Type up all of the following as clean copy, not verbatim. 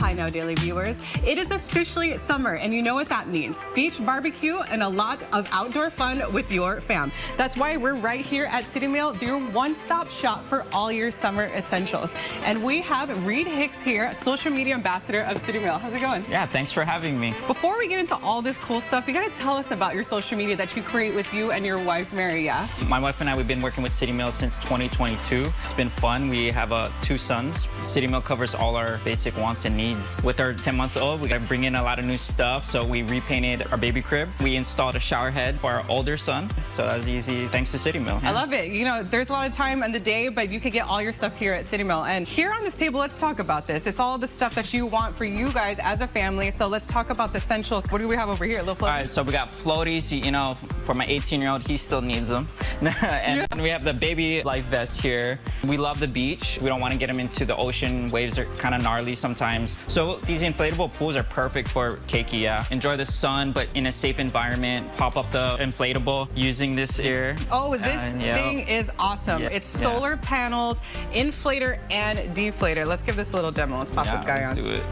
Hi Now Daily viewers. It is officially summer, and you know what that means. Beach barbecue and a lot of outdoor fun with your fam. That's why we're right here at City Mail, your one-stop shop for all your summer essentials. And we have Reed Hicks here, social media ambassador of City Mail. How's it going? Yeah, thanks for having me. Before we get into all this cool stuff, you gotta tell us about your social media that you create with you and your wife, Mary, yeah? My wife and I, we've been working with City Mail since 2022. It's been fun. We have 2 sons. City Mail covers all our basic wants and needs. With our 10-month-old, we gotta bring in a lot of new stuff. So we repainted our baby crib. We installed a shower head for our older son. So that was easy thanks to City Mail. I love it. You know, there's a lot of time in the day, but you could get all your stuff here at City Mail. And here on this table, let's talk about this. It's all the stuff that you want for you guys as a family. So let's talk about the essentials. What do we have over here? Little floaties? All right, so we got floaties. You know, for my 18-year-old, he still needs them. And then we have the baby life vest here. We love the beach. We don't want to get him into the ocean. Waves are kind of gnarly sometimes. So these inflatable pools are perfect for Keiki, yeah. Enjoy the sun, but in a safe environment. Pop up the inflatable using this here. Oh, this thing is awesome. Yeah, it's solar paneled, inflator, and deflator. Let's give this a little demo. Let's pop this guy on. Let's do it.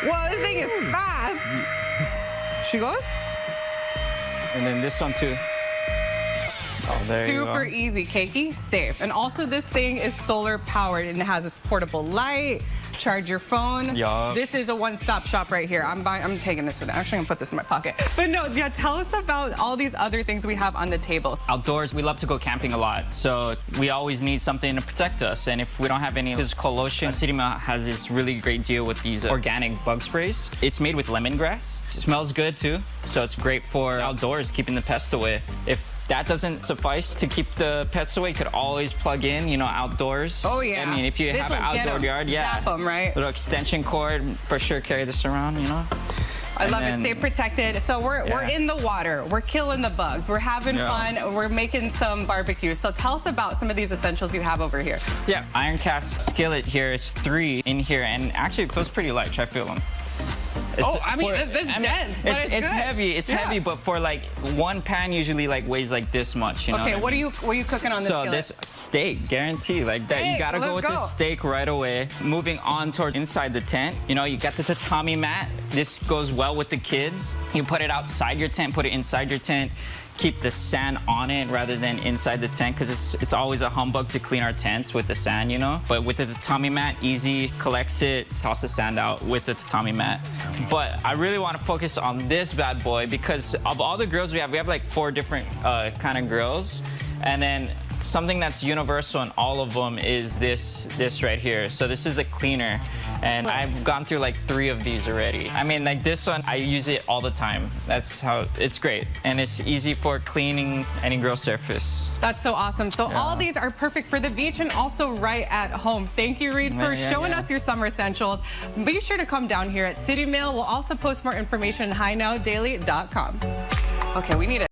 Whoa, this thing is fast. She goes? And then this one too. Oh, there you go. Super easy, Keiki, safe. And also this thing is solar powered and it has this portable light, charge your phone. Yup. This is a one-stop shop right here. I'm taking this with me. Actually, I'm gonna put this in my pocket. But no, yeah, tell us about all these other things we have on the table. Outdoors, we love to go camping a lot, so we always need something to protect us. And if we don't have any physical lotion, City Mail has this really great deal with these organic bug sprays. It's made with lemongrass. It smells good too, so it's great for outdoors, keeping the pests away. If that doesn't suffice to keep the pests away, you could always plug in, you know, outdoors. Oh, yeah. I mean, if you have an outdoor yard, Zap them, right? Little extension cord, for sure carry this around, you know? I love it. Stay protected. So we're in the water. We're killing the bugs. We're having fun. We're making some barbecue. So tell us about some of these essentials you have over here. Yeah, iron cast skillet here. It's 3 in here, and actually it feels pretty light. Try feel them. I mean, this dense, but it's good. Heavy. It's heavy, but for like one pan usually like weighs like this much. You know what are you cooking on this skillet? So this steak, guarantee like that. You gotta go with this steak right away. Moving on towards inside the tent. You know, you got the tatami mat. This goes well with the kids. You put it outside your tent, put it inside your tent. Keep the sand on it rather than inside the tent, because it's always a humbug to clean our tents with the sand, you know? But with the tatami mat, easy, collects it, toss the sand out with the tatami mat. But I really want to focus on this bad boy because of all the grills we have like 4 different kind of grills. And then something that's universal in all of them is this right here. So this is a cleaner, and I've gone through like 3 of these already. I mean, like this one, I use it all the time. That's how it's great, and it's easy for cleaning any grill surface. That's so awesome. So all these are perfect for the beach and also right at home. Thank you, Reed, for showing us your summer essentials. Be sure to come down here at City Mail. We'll also post more information at HiNowDaily.com. Okay, we need it.